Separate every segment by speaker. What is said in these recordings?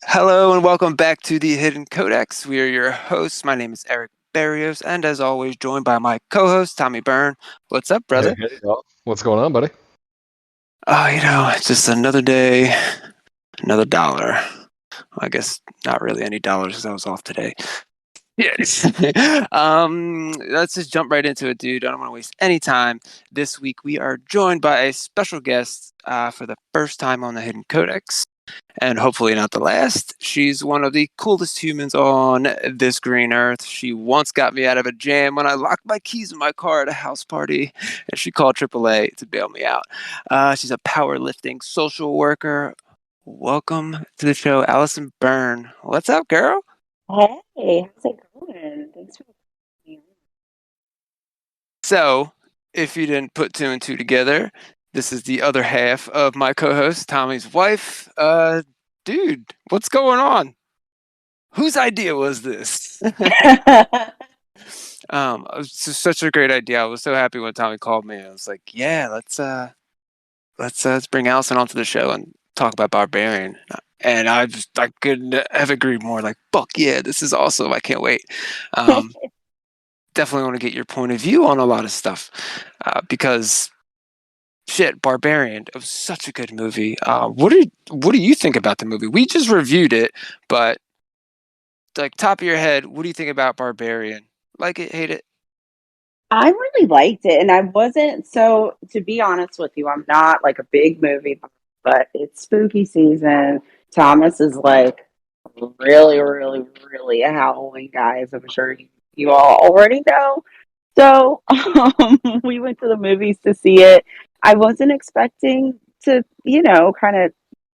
Speaker 1: Hello and welcome back to the Hidden Codex. We are your hosts. My name is Eric Barrios, and as always, joined by my co-host Tommy Byrne. What's up,
Speaker 2: Hey,
Speaker 1: brother?
Speaker 2: hey, y'all. What's going on, buddy?
Speaker 1: Oh, it's just another day, another dollar. I guess not really any dollars because I was off today. Yes. Let's just jump right into it, dude. I don't want to waste any time. This week we are joined by a special guest for the first time on the Hidden Codex, and hopefully not the last. She's one of the coolest humans on this green earth. She once got me out of a jam when I locked my keys in my car at a house party, and she called AAA to bail me out. She's a powerlifting social worker. Welcome to the show, Allison Byrne. What's up, girl?
Speaker 3: Hey, how's it going? Thanks for having me.
Speaker 1: So, if you didn't put two and two together, this is the other half of my co-host, Tommy's wife. Dude, what's going on? Whose idea was this? It was just such a great idea. I was so happy when Tommy called me. I was like, "Yeah, let's bring Allison onto the show and talk about Barbarian." And I couldn't have agreed more. Like, fuck yeah, this is awesome. I can't wait. Um, Definitely want to get your point of view on a lot of stuff because shit, Barbarian. It was such a good movie. What do you think about the movie? We just reviewed it, but like top of your head, what do you think about Barbarian? Like it, hate it?
Speaker 3: I really liked it, and I wasn't so, to be honest with you, I'm not like a big movie buff, but it's spooky season. Thomas is like really, really, really a Halloween guy, as I'm sure you all already know. So we went to the movies to see it. I wasn't expecting to, kind of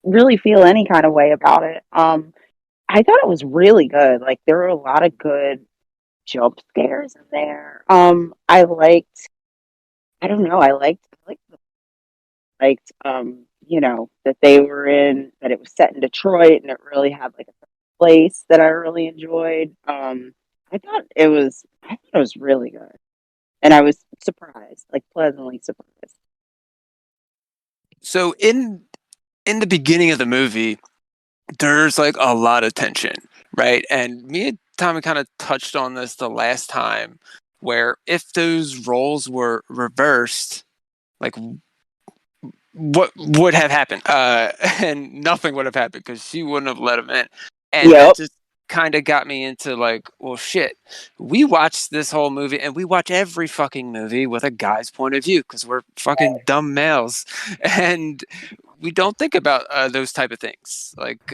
Speaker 3: really feel any kind of way about it. I thought it was really good. Like there were a lot of good jump scares in there. I liked. I don't know. I liked that they were in that it was set in Detroit and it really had like a place that I really enjoyed. I thought it was really good, and I was surprised, like pleasantly surprised.
Speaker 1: So in the beginning of the movie, there's like a lot of tension, right? And me and Tommy kind of touched on this the last time, where if those roles were reversed, like what would have happened? And nothing would have happened because she wouldn't have let him in, and that
Speaker 3: Yep.
Speaker 1: just kind of got me into like, well, shit. We watched this whole movie, and we watch every fucking movie with a guy's point of view because we're fucking dumb males, and we don't think about those type of things. Like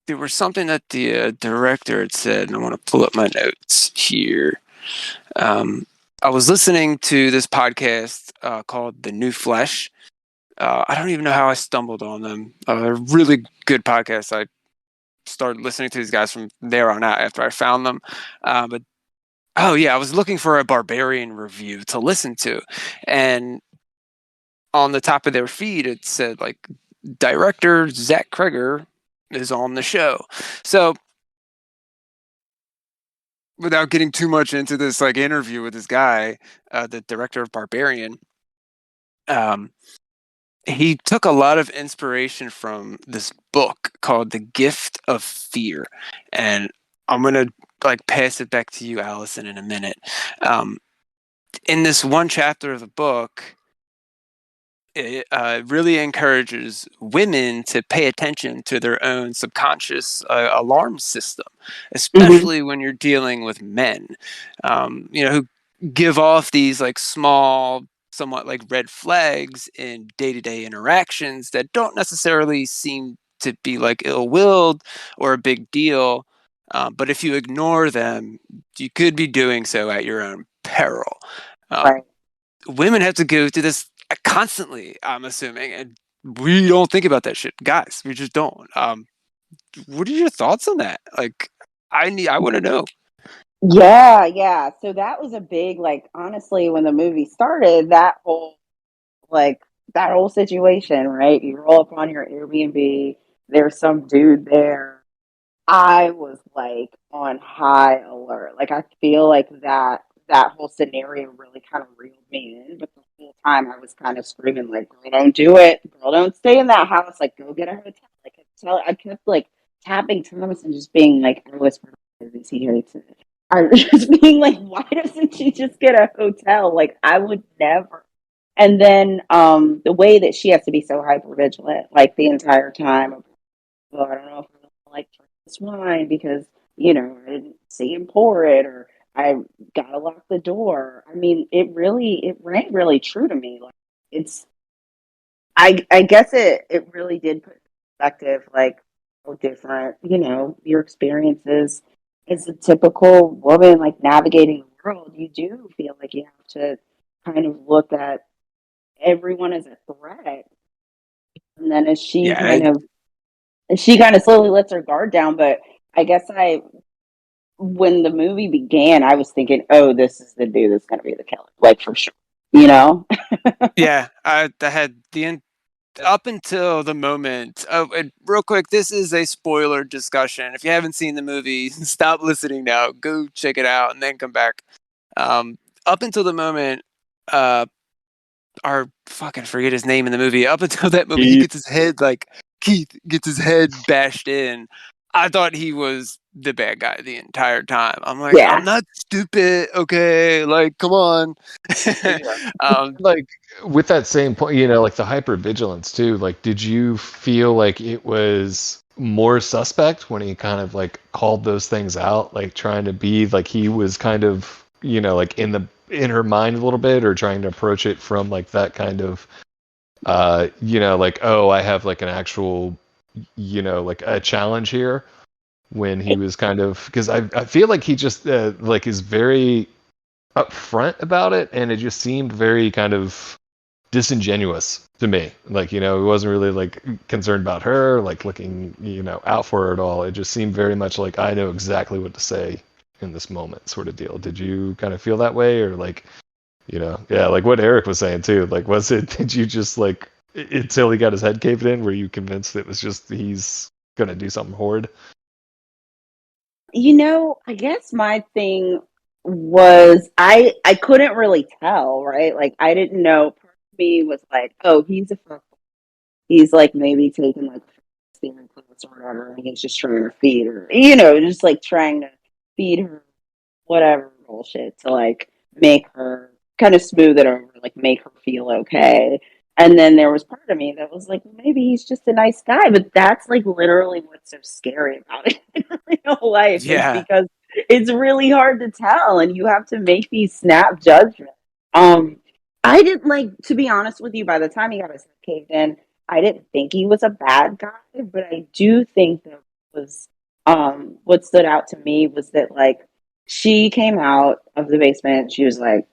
Speaker 1: there was something that the director had said, and I want to pull up my notes here. Um, I was listening to this podcast called The New Flesh. I don't even know how I stumbled on them. A really good podcast. I started listening to these guys from there on out after I found them. But oh yeah, I was looking for a Barbarian review to listen to, and on the top of their feed it said like director Zach Kreger is on the show. So without getting too much into this like interview with this guy, the director of Barbarian, um, he took a lot of inspiration from this book called The Gift of Fear, and I'm gonna like pass it back to you, Allison, in a minute. Um, in this one chapter of the book, it really encourages women to pay attention to their own subconscious alarm system,
Speaker 3: Hmm.
Speaker 1: especially when you're dealing with men, who give off these like small, somewhat like red flags in day-to-day interactions that don't necessarily seem to be like ill-willed or a big deal. But if you ignore them, you could be doing so at your own peril. Um,
Speaker 3: Right.
Speaker 1: Women have to go through this constantly, I'm assuming, and we don't think about that shit, guys. We just don't. What are your thoughts on that? Like, I want to know.
Speaker 3: Yeah, yeah. So that was a big, like, honestly, when the movie started, like that whole situation, right? You roll up on your Airbnb, there's some dude there. I was like on high alert. Like I feel like that that whole scenario really kind of reeled me in. But the whole time I was kind of screaming like, "Girl, don't do it! Girl, don't stay in that house! Like, go get a hotel!" Like, I kept like tapping Thomas and just being like, I whispered, "He hates it." I was just being like, "Why doesn't she just get a hotel? Like, I would never." And then the way that she has to be so hyper vigilant, like the entire time. Well, I don't know if I'm gonna like this wine because I didn't see him pour it, or I gotta lock the door. I mean, it rang really true to me. Like it's, I guess it really did put in perspective like how different your experiences as a typical woman like navigating the world. You do feel like you have to kind of look at everyone as a threat, and then
Speaker 1: Yeah,
Speaker 3: as she kind of slowly lets her guard down. But I guess when the movie began, I was thinking, oh, this is the dude that's going to be the killer, like for sure, you know?
Speaker 1: yeah. I had up until the moment. Oh, and real quick, this is a spoiler discussion. If you haven't seen the movie, stop listening now. Go check it out and then come back. Um, Up until the moment, uh, our fucking forget his name in the movie. Up until that moment, he
Speaker 2: Keith.
Speaker 1: gets his head like Keith gets his head bashed in. I thought he was the bad guy the entire time. I'm like, I'm
Speaker 3: Yeah.
Speaker 1: not stupid, okay? Like, come on.
Speaker 2: Yeah.
Speaker 1: um,
Speaker 2: Like with that same point, like the hyper vigilance too. Like, did you feel like it was more suspect when he kind of like called those things out, like trying to be like he was kind of, like in her mind a little bit, or trying to approach it from like that kind of, like, oh, I have like an actual, like a challenge here. When he was kind of, because I feel like he just like is very upfront about it, and it just seemed very kind of disingenuous to me. Like, he wasn't really like concerned about her, like looking, out for her at all. It just seemed very much like I know exactly what to say in this moment, sort of deal. Did you kind of feel that way, or like, yeah, like what Eric was saying too? Like, was it? Did you just like until he got his head caved in? Were you convinced it was just he's gonna do something horrid?
Speaker 3: I guess my thing was I couldn't really tell, right? Like I didn't know. Part of me was like, oh, he's a fuck. He's like maybe taking like steering class or whatever, and he's just trying to feed her, just like trying to feed her whatever bullshit to like make her kind of smooth it over, like make her feel okay. And then there was part of me that was like, well, maybe he's just a nice guy, but that's like literally what's so scary about it in real life is
Speaker 1: yeah,
Speaker 3: because it's really hard to tell, and you have to make these snap judgments. Um, I didn't like to be honest with you. By the time he got his head caved in, I didn't think he was a bad guy, but I do think that was what stood out to me was that like she came out of the basement. She was like,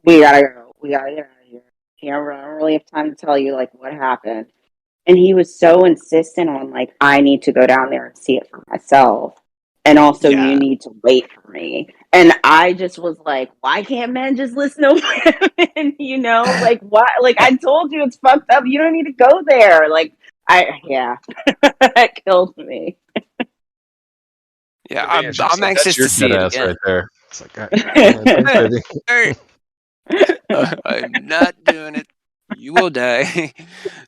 Speaker 3: "We gotta go. We gotta get out of here. I don't really have time to tell you like what happened." And he was so insistent on like, "I need to go down there and see it for myself, and also you
Speaker 1: yeah,
Speaker 3: need to wait for me." And I just was like, "Why can't men just listen to women?" Like why? Like I told you, it's fucked up. You don't need to go there. Like yeah, that killed me.
Speaker 1: yeah.
Speaker 2: To me, it's just
Speaker 1: I'm
Speaker 2: like that's
Speaker 1: anxious
Speaker 2: your
Speaker 1: to
Speaker 2: dead
Speaker 1: see it
Speaker 2: ass
Speaker 1: again.
Speaker 2: right there. It's like, yeah, thanks, baby.
Speaker 1: Hey, I'm not doing it. You will die.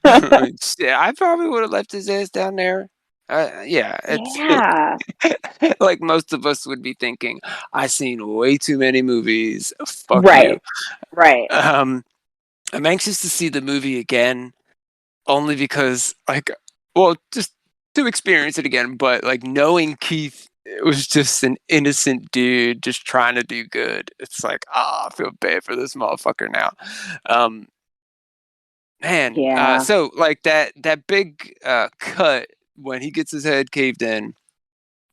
Speaker 1: Yeah, I probably would have left his ass down there. Yeah, it's
Speaker 3: Yeah.
Speaker 1: like most of us would be thinking. I seen way too many movies. Fuck you.
Speaker 3: Right. Right.
Speaker 1: Um, I'm anxious to see the movie again, only because, like, well, just to experience it again. But like knowing Keith, it was just an innocent dude just trying to do good. It's like, I feel bad for this motherfucker now. Um, Man,
Speaker 3: Yeah.
Speaker 1: so like that big cut when he gets his head caved in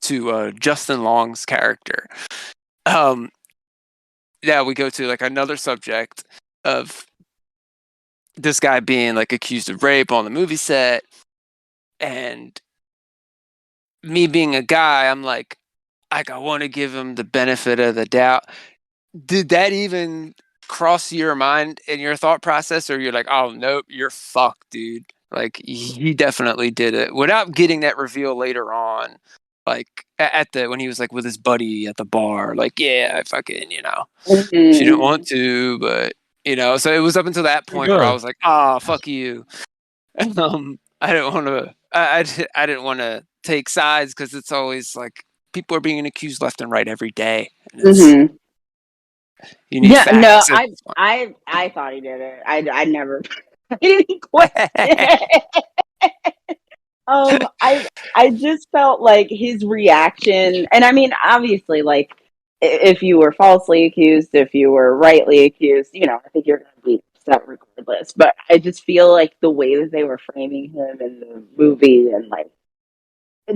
Speaker 1: to Justin Long's character. Um, yeah, we go to like another subject of this guy being like accused of rape on the movie set, and me being a guy, I'm like I want to give him the benefit of the doubt. Did that even cross your mind in your thought process, or you're like, oh nope, you're fucked, dude? Like he definitely did it without getting that reveal later on. like at the when he was like with his buddy at the bar, like yeah, I fucking she didn't want
Speaker 3: Mhm.
Speaker 1: to, but so it was up until that point where I
Speaker 2: Yeah.
Speaker 1: was like, ah, fuck you. I didn't want to. I didn't want to take sides because it's always like people are being accused left and right every day, and it's
Speaker 3: Mhm.
Speaker 1: you need
Speaker 3: Yeah, no,
Speaker 1: facts.
Speaker 3: I thought he did it. I never I didn't question it. I just felt like his reaction, and I mean, obviously, like if you were falsely accused, if you were rightly accused, I think you're going to be upset regardless. But I just feel like the way that they were framing him in the movie, and like,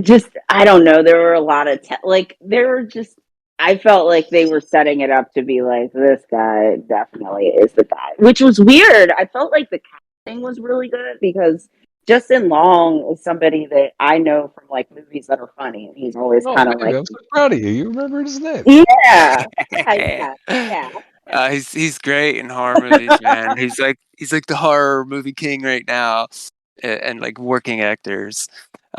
Speaker 3: just I don't know, there were a lot of like there were just. I felt like they were setting it up to be like this guy definitely is the guy, which was weird. I felt like the casting was really good because Justin Long is somebody that I know from like movies that are funny, and he's always
Speaker 2: Oh,
Speaker 3: kind of
Speaker 2: man,
Speaker 3: like,
Speaker 2: I'm so proud of you. You remembered his name.
Speaker 3: yeah, yeah.
Speaker 1: He's great in horror movies, man. He's like the horror movie king right now, and like working actors.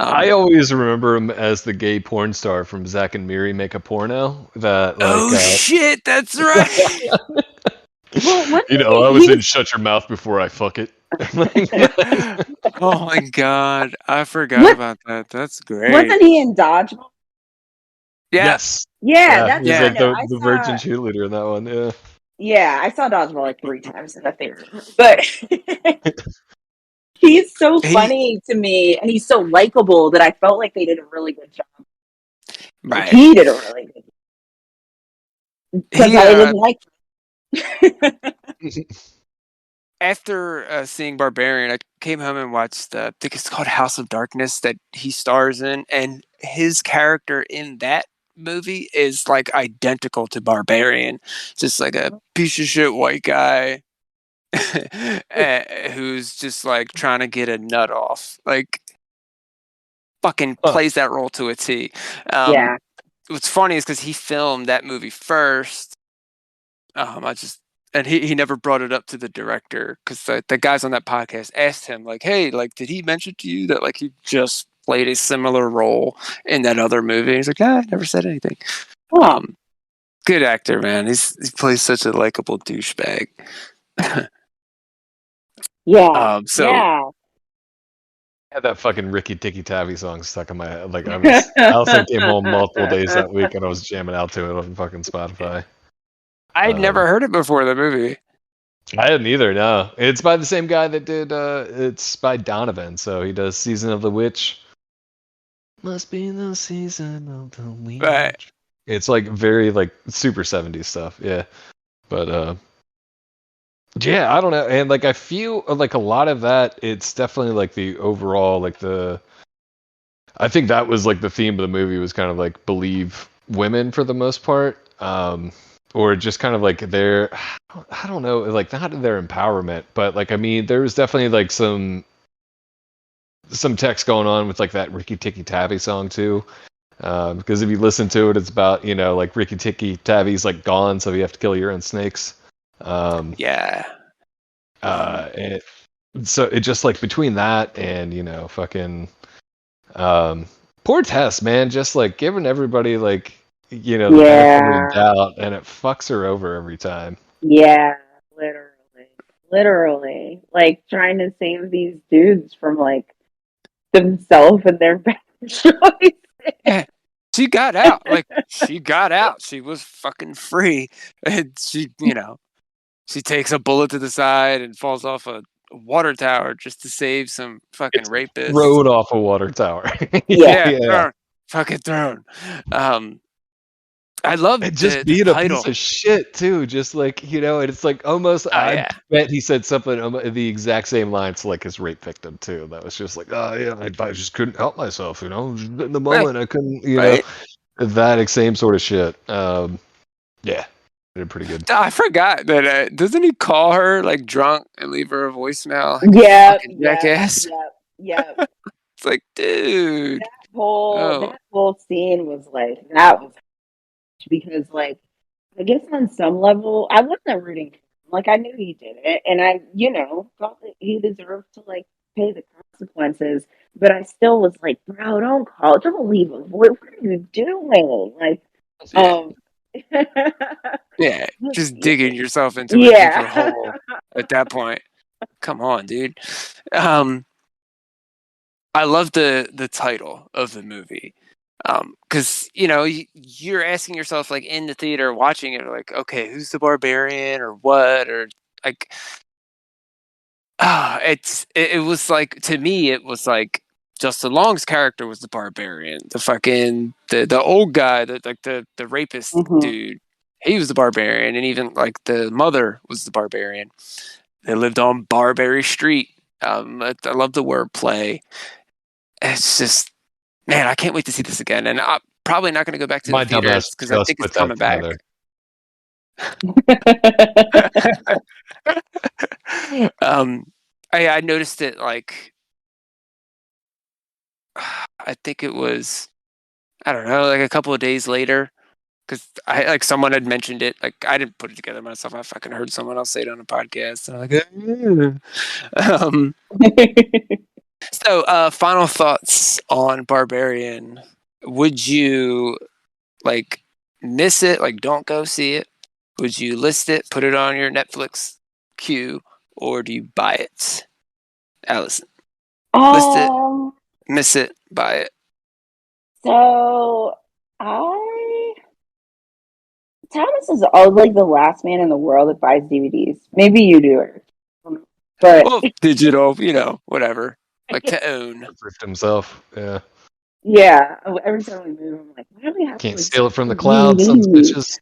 Speaker 2: I always remember him as the gay porn star from Zack and Miri Make a Porno. That
Speaker 1: Oh shit, that's right.
Speaker 3: Well, wasn't
Speaker 2: I
Speaker 3: he
Speaker 2: was in
Speaker 3: was
Speaker 2: Shut Your Mouth Before I Fuck It.
Speaker 1: Oh my god, I forgot
Speaker 3: what
Speaker 1: about that. That's great.
Speaker 3: wasn't he in Dodgeball?
Speaker 1: Yeah,
Speaker 2: Yes.
Speaker 3: Yeah,
Speaker 2: Yeah,
Speaker 3: that's
Speaker 2: he's
Speaker 3: what I
Speaker 1: yeah.
Speaker 2: like
Speaker 3: know.
Speaker 2: the virgin cheerleader in that one. Yeah.
Speaker 3: Yeah, I saw Dodgeball like 3 times in the theater, but he's so
Speaker 1: He
Speaker 3: funny to me, and he's so likable that I felt like they did a really good job. Like
Speaker 1: right.
Speaker 3: he did a really good because
Speaker 1: He
Speaker 3: I didn't like.
Speaker 1: after seeing Barbarian, I came home and watched. I think it's called House of Darkness that he stars in, and his character in that movie is like identical to Barbarian. Just like a piece of shit white guy who's just like trying to get a nut off. Like fucking
Speaker 2: Huh.
Speaker 1: plays that role to a T. Um,
Speaker 3: Yeah.
Speaker 1: what's funny is because he filmed that movie first. I just and he never brought it up to the director because the guys on that podcast asked him like, "Hey, like, did he mention to you that like he just played a similar role in that other movie?" And he's like, "Nah, I never said anything."
Speaker 3: Huh.
Speaker 1: Um, good actor, man. He plays such a likable douchebag.
Speaker 3: Yeah.
Speaker 1: So
Speaker 3: Yeah.
Speaker 2: I had that fucking Ricky Tikki Tavi song stuck in my head. Like Allison came home multiple days that week, and I was jamming out to it on fucking Spotify.
Speaker 1: I'd never heard it before the movie.
Speaker 2: I hadn't either. No, it's by the same guy that did. It's by Donovan, so he does Season of the Witch. Must be the season of the witch.
Speaker 1: But
Speaker 2: It's like very like super 70s stuff. Yeah, but yeah, I don't know, and like I feel like a lot of that. It's definitely like the overall like the. I think that was like the theme of the movie was kind of like believe women for the most part, or just kind of like their, I don't know, like not their empowerment, but like I mean, there was definitely like some text going on with like that Ricky Tikki Tavi song too, because if you listen to it, it's about like Ricky Tikki Tavi's like gone, so you have to kill your own snakes.
Speaker 1: yeah,
Speaker 2: And so it just like between that and fucking. Poor Tess, man, just like giving everybody like the benefit of the
Speaker 3: Yeah.
Speaker 2: doubt, and it fucks her over every time.
Speaker 3: Yeah. Literally, like trying to save these dudes from like themselves and their bad choice.
Speaker 1: yeah. She got out. Like she got out. She was fucking free, and she takes a bullet to the side and falls off a water tower just to save some fucking
Speaker 2: It's
Speaker 1: rapists.
Speaker 2: thrown off a water tower.
Speaker 3: Yeah.
Speaker 1: Yeah,
Speaker 2: Yeah,
Speaker 1: fucking thrown. I love
Speaker 2: and just
Speaker 1: the
Speaker 2: being a piece
Speaker 1: title.
Speaker 2: of shit too. Just like and it's like almost.
Speaker 1: Oh
Speaker 2: I
Speaker 1: yeah,
Speaker 2: bet he said something the exact same lines to like his rape victim too. That was just like, oh yeah, I just couldn't help myself. Just in the
Speaker 1: right,
Speaker 2: moment, I couldn't.
Speaker 1: right.
Speaker 2: That same sort of shit. Yeah, did pretty good.
Speaker 1: I forgot that. Doesn't he call her like drunk and leave her a voicemail? Like you
Speaker 3: Yep.
Speaker 1: fucking
Speaker 3: Yep.
Speaker 1: jackass.
Speaker 3: Yep. Yep.
Speaker 1: It's like, dude. Oh,
Speaker 3: That whole scene was like that was because like I guess on some level I wasn't rooting for him. Like I knew he did it, and I thought that he deserved to like pay the consequences. But I still was like, bro, don't leave a voice. What are you doing? Like,
Speaker 1: Yeah.
Speaker 3: um,
Speaker 1: Yeah, just
Speaker 3: yeah,
Speaker 1: digging yourself into a
Speaker 3: yeah.
Speaker 1: deeper hole at that point. Come on, dude. Um, I love the title of the movie. Because you're asking yourself, like, in the theater watching it, like, okay, who's the barbarian or what, or like, it was like, to me it was like Justin Long's character was the barbarian, the fucking the old guy, the rapist
Speaker 3: Hmm.
Speaker 1: dude, he was the barbarian, and even like the mother was the barbarian. They lived on Barbary Street. I love the wordplay. It's just, man, I can't wait to see this again, and I'm probably not going to go back to the
Speaker 2: My dumbass
Speaker 1: theaters because I
Speaker 2: just
Speaker 1: think it's
Speaker 2: put that
Speaker 1: coming back.
Speaker 2: together.
Speaker 1: um, I noticed it, like, I think it was, I don't know, like a couple of days later, because I, like, someone had mentioned it. Like, I didn't put it together myself. I fucking heard someone else say it on a podcast. And I'm like, so, final thoughts on Barbarian. Would you, like, miss it? Like, don't go see it? Would you list it, put it on your Netflix queue, or do you buy it? Allison, list it,
Speaker 3: um,
Speaker 1: miss it, buy it.
Speaker 3: so I Thomas is like the last man in the world that buys DVDs. Maybe you do it, but
Speaker 1: Well, digital, whatever. Like, to own.
Speaker 2: Ripped himself. Yeah.
Speaker 3: yeah, every time we move, I'm like, why do we have
Speaker 2: Can't
Speaker 3: like
Speaker 2: steal it from the cloud, sons of
Speaker 3: DVDs?
Speaker 2: bitches.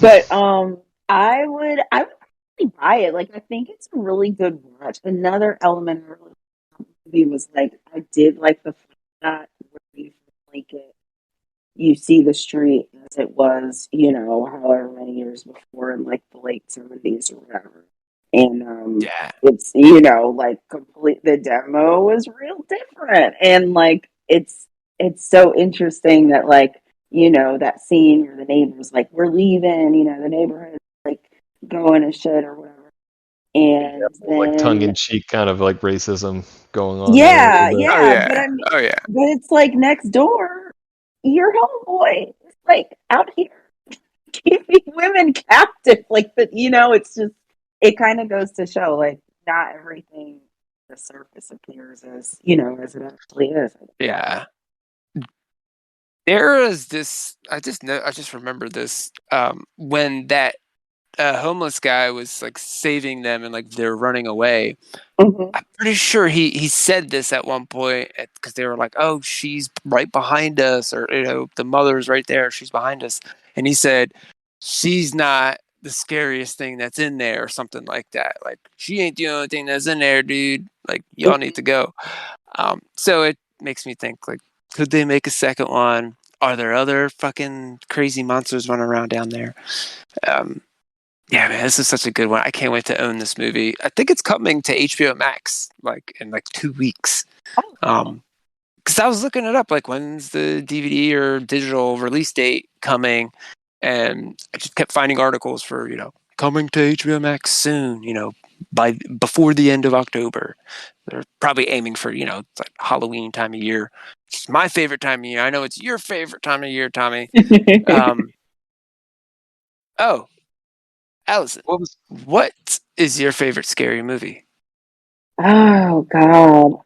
Speaker 3: But I would probably buy it. Like, I think it's a really good watch. Another element of the movie was like, I did like the fact that where you like it, you see the street as it was, however many years before in like the late 70s or whatever. And
Speaker 1: Yeah.
Speaker 3: it's, like complete the demo was real different. And like it's so interesting that like, that scene where the neighbors like, we're leaving, the neighborhood like going to shit or whatever.
Speaker 2: Yeah,
Speaker 3: And
Speaker 2: like tongue
Speaker 3: then
Speaker 2: in cheek kind of like racism going on there a
Speaker 3: yeah,
Speaker 2: little bit.
Speaker 1: Oh,
Speaker 3: yeah, but
Speaker 1: yeah.
Speaker 3: I mean,
Speaker 1: Oh, yeah.
Speaker 3: but it's like next door, your homeboy is like out here keeping women captive. Like, but it's just it kind of goes to show like not everything the surface appears as as it actually is.
Speaker 1: Yeah. There is this, I just remember this, when that homeless guy was like saving them and like they're running away.
Speaker 3: Mm-hmm.
Speaker 1: I'm pretty sure he said this at one point because they were like, "Oh, she's right behind us," or the mother's right there, she's behind us, and he said, "She's not the scariest thing that's in there," or something like that. Like, she ain't the only thing that's in there, dude. Like, y'all need to go. So it makes me think, like, could they make a second one? Are there other fucking crazy monsters running around down there? Um, yeah, man, this is such a good one. I can't wait to own this movie. I think it's coming to HBO Max like in like 2 weeks. Because I was looking it up, like, when's the DVD or digital release date coming, and I just kept finding articles for coming to HBO Max soon. Before the end of October. They're probably aiming for it's like Halloween time of year. It's my favorite time of year. I know it's your favorite time of year, Tommy. Um, oh, Allison,
Speaker 2: What was
Speaker 1: what is your favorite scary movie?
Speaker 3: Oh God,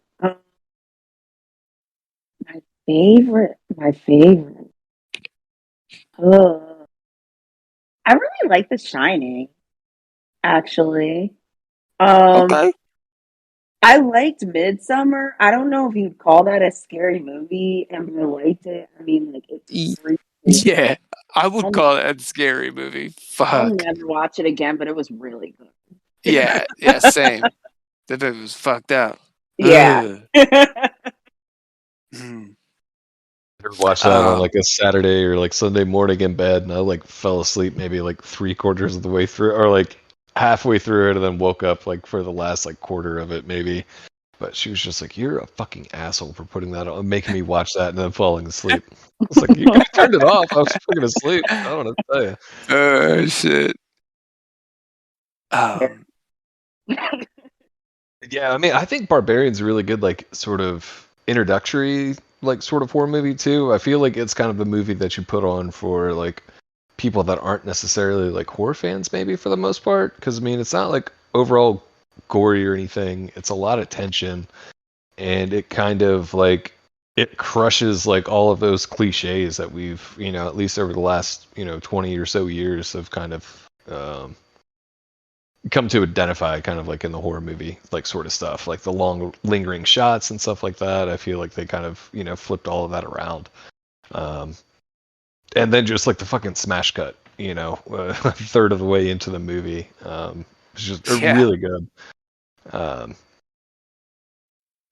Speaker 3: my favorite. Ugh. I really like The Shining, actually. Um,
Speaker 1: Okay.
Speaker 3: I liked Midsummer. I don't know if you'd call that a scary movie, and I liked it. I mean, like it's
Speaker 1: Y-
Speaker 3: creepy.
Speaker 1: Yeah, I would
Speaker 3: I'll,
Speaker 1: call it a scary movie.
Speaker 3: I'll
Speaker 1: Fuck.
Speaker 3: never watch it again, but it was really good.
Speaker 1: Yeah, yeah, same. That movie was fucked up.
Speaker 3: Yeah.
Speaker 1: Ugh. Hmm.
Speaker 2: ever watch that on
Speaker 1: Um,
Speaker 2: like a Saturday or like Sunday morning in bed, and I like fell asleep maybe like 3/4 of the way through, or like halfway through it, and then woke up like for the last like quarter of it maybe. But she was just like, "You're a fucking asshole for putting that on, making me watch that, and then falling asleep." I was like, "You could have turned it off. I was fucking asleep. I don't know what to tell you."
Speaker 1: oh shit.
Speaker 3: Yeah.
Speaker 1: Um,
Speaker 2: Yeah, I mean, I think Barbarian's a really good, like, sort of introductory, like, sort of horror movie too. I feel like it's kind of the movie that you put on for like people that aren't necessarily like horror fans, maybe for the most part. Because I mean, it's not like overall gory or anything. It's a lot of tension, and it kind of like it crushes like all of those cliches that we've, at least over the last 20 or so years have kind of come to identify kind of like in the horror movie like sort of stuff, like the long lingering shots and stuff like that. I feel like they kind of flipped all of that around, um, and then just like the fucking smash cut, a third of the way into the movie, it's just
Speaker 1: Yeah.
Speaker 2: really good. um,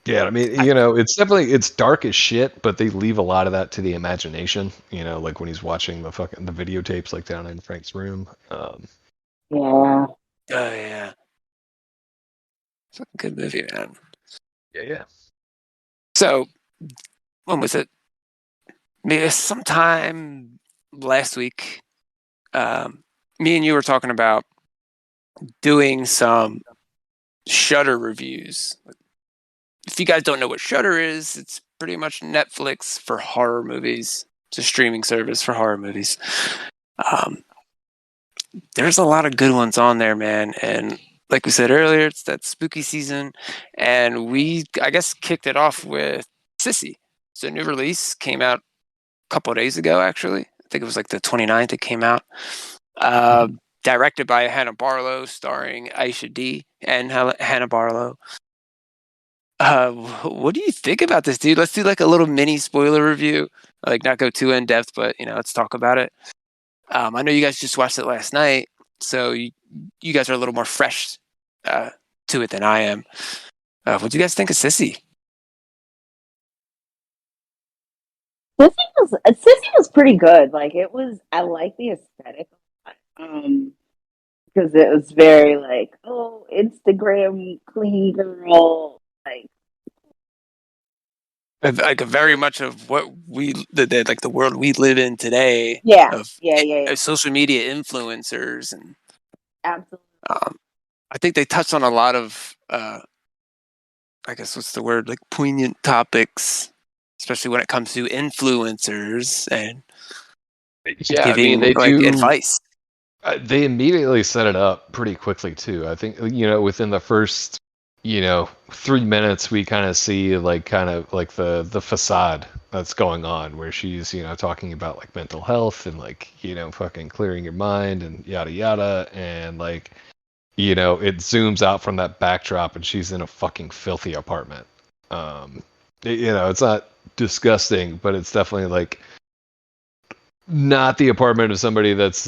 Speaker 2: yeah, I mean, it's dark as shit, but they leave a lot of that to the imagination, like when he's watching the videotapes like down in Frank's room.
Speaker 3: Yeah.
Speaker 1: Oh yeah, it's a good movie, man.
Speaker 2: Yeah.
Speaker 1: So when was it? Maybe sometime last week. Me and you were talking about doing some Shudder reviews. If you guys don't know what Shudder is, it's pretty much Netflix for horror movies. It's a streaming service for horror movies. There's a lot of good ones on there, man. And like we said earlier, it's that spooky season. And we, I guess, kicked it off with Sissy. It's a new release, came out a couple of days ago, actually. I think it was like the 29th it came out. Directed by Hannah Barlow, starring Aisha D and Hannah Barlow. What do you think about this, dude? Let's do like a little mini spoiler review. Like, not go too in depth, but let's talk about it. I know you guys just watched it last night, so you guys are a little more fresh to it than I am. What do you guys think of Sissy?
Speaker 3: Sissy was pretty good. Like I like the aesthetic. Because it was very like, oh, Instagram clean girl, like
Speaker 1: Like very much of what like the world we live in today
Speaker 3: yeah,
Speaker 1: of
Speaker 3: yeah,
Speaker 1: social media influencers, and
Speaker 3: absolutely,
Speaker 1: I think they touched on a lot of I guess what's the word, like poignant topics, especially when it comes to influencers and
Speaker 2: Yeah, I mean,
Speaker 1: giving
Speaker 2: they
Speaker 1: like
Speaker 2: do.
Speaker 1: advice.
Speaker 2: They immediately set it up pretty quickly too. I think within the first 3 minutes we kind of see like kind of like the facade that's going on, where she's talking about like mental health and like fucking clearing your mind and yada yada, and like it zooms out from that backdrop and she's in a fucking filthy apartment. It's not disgusting, but it's definitely like not the apartment of somebody that's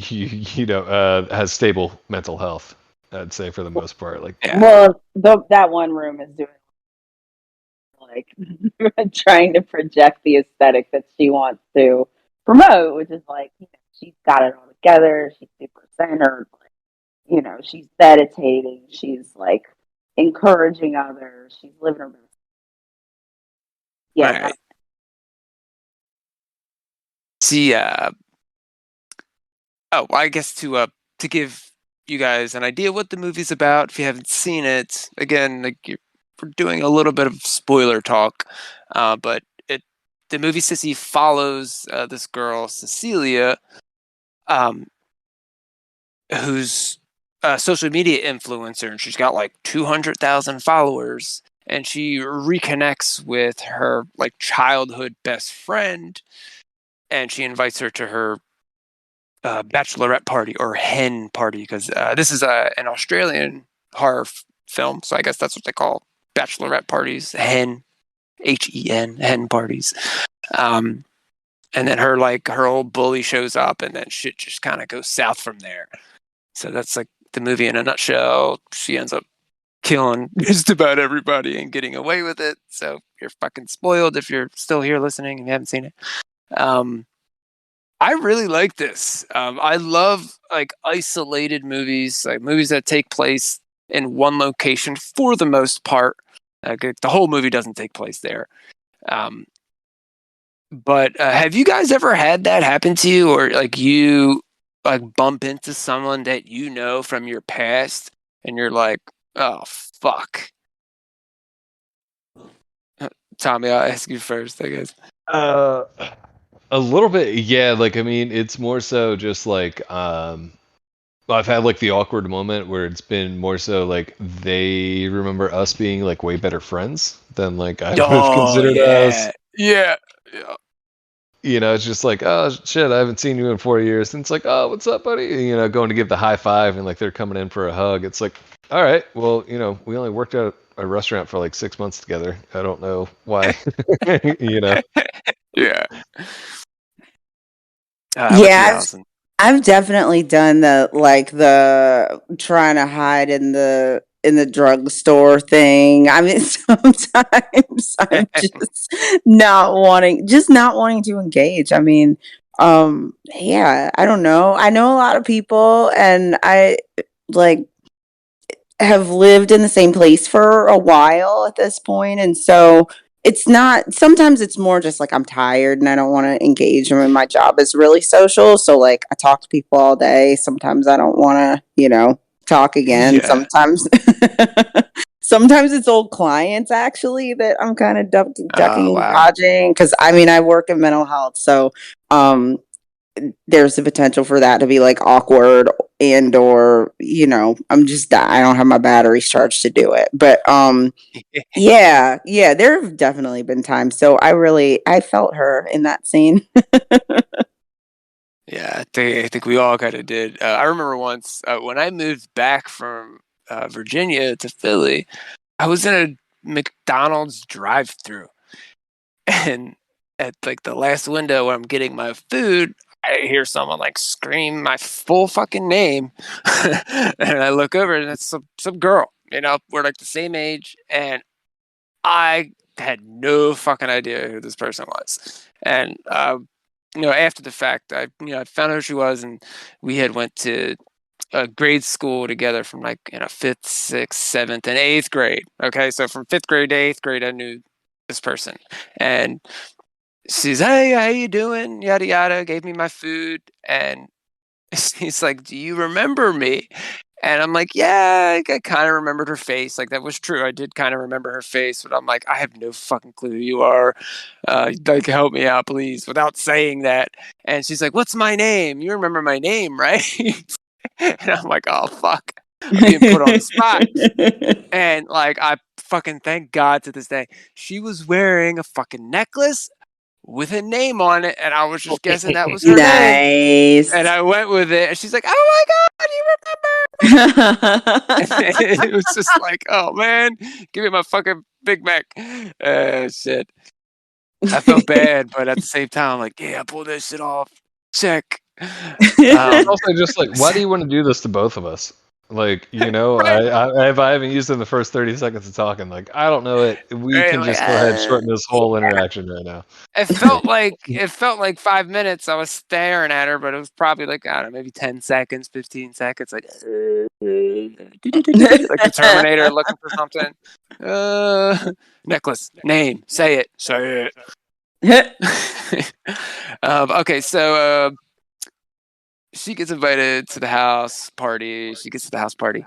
Speaker 2: has stable mental health. I'd say for the most part, like
Speaker 1: Yeah.
Speaker 3: well, that one room is doing like trying to project the aesthetic that she wants to promote, which is like she's got it all together, she's super centered, like, she's meditating, she's like encouraging others, she's living her best. Yeah,
Speaker 1: Right. See, oh, well, I guess to give you guys an idea what the movie's about, if you haven't seen it, again, like we're doing a little bit of spoiler talk, but the movie Sissy follows this girl Cecilia, um, who's a social media influencer, and she's got like 200,000 followers, and she reconnects with her like childhood best friend, and she invites her to her bachelorette party or hen party, because this is an Australian horror film, so I guess that's what they call bachelorette parties, hen parties. Um, and then her old bully shows up, and then shit just kind of goes south from there. So that's like the movie in a nutshell. She ends up killing just about everybody and getting away with it. So you're fucking spoiled if you're still here listening and you haven't seen it. I really like this. I love like isolated movies, like movies that take place in one location for the most part. The whole movie doesn't take place there. Um, but have you guys ever had that happen to you, or like you like bump into someone that from your past, and you're like, Oh, fuck. Tommy, I'll ask you first, I guess.
Speaker 2: A little bit, yeah. Like, I mean, it's more so just like, I've had like the awkward moment where it's been more so like they remember us being like way better friends than like I would have
Speaker 1: Oh,
Speaker 2: considered us.
Speaker 1: yeah.
Speaker 2: You know, it's just like, oh shit, I haven't seen you in 4 years. And it's like, oh, what's up, buddy? You know, going to give the high five and like they're coming in for a hug. It's like, all right, well, you know, we only worked at a restaurant for like 6 months together. I don't know why, you know.
Speaker 1: Yeah. How about you, Allison?
Speaker 3: I've definitely done the trying to hide in the drugstore thing. I mean, sometimes I'm just not wanting to engage. I mean, yeah, I don't know. I know a lot of people, and I like have lived in the same place for a while at this point, and so it's not. Sometimes it's more just like I'm tired and I don't want to engage. I mean, my job is really social, so like I talk to people all day. Sometimes I don't want to, talk again.
Speaker 1: Yeah.
Speaker 3: Sometimes it's old clients actually that I'm kind of ducking
Speaker 1: Oh,
Speaker 3: and
Speaker 1: wow.
Speaker 3: dodging because I mean I work in mental health, so um there's the potential for that to be like awkward and or I don't have my batteries charged to do it, but yeah, there have definitely been times, so I felt her in that scene.
Speaker 1: Yeah, I think we all kind of did. I remember once when I moved back from Virginia to Philly, I was in a McDonald's drive-through, and at like the last window where I'm getting my food, I hear someone like scream my full fucking name, and I look over and it's some girl. You know, we're like the same age, and I had no fucking idea who this person was. And after the fact, I found out who she was, and we had went to a grade school together from like fifth, sixth, seventh, and eighth grade. Okay, so from fifth grade to eighth grade, I knew this person, and she's, hey, how you doing? Yada yada. Gave me my food, and she's like, do you remember me? And I'm like, yeah, I kind of remembered her face. Like, that was true. I did kind of remember her face, but I'm like, I have no fucking clue who you are. Like, help me out, please, without saying that. And she's like, what's my name? You remember my name, right? And I'm like, oh, fuck. I'm being put on the spot. And, like, I fucking thank God to this day. She was wearing a fucking necklace with a name on it, and I was just guessing that was her name.
Speaker 3: Nice.
Speaker 1: And I went with it, and she's like, oh my God, you remember? It was just like, oh man, give me my fucking Big Mac. Shit. I felt bad, but at the same time, I'm like, yeah, I pulled that shit off. Check.
Speaker 2: It's also just like, why do you want to do this to both of us? Like,
Speaker 1: Right.
Speaker 2: if I haven't used it in the first 30 seconds of talking, like, I don't know it. We
Speaker 1: Right,
Speaker 2: can
Speaker 1: like,
Speaker 2: just go ahead and shorten this whole interaction right now.
Speaker 1: it felt like 5 minutes. I was staring at her, but it was probably like, I don't know, maybe 10 seconds, 15 seconds, like like the Terminator looking for something. Necklace, name, say it. Okay, so she gets invited to the house party. She gets to the house party.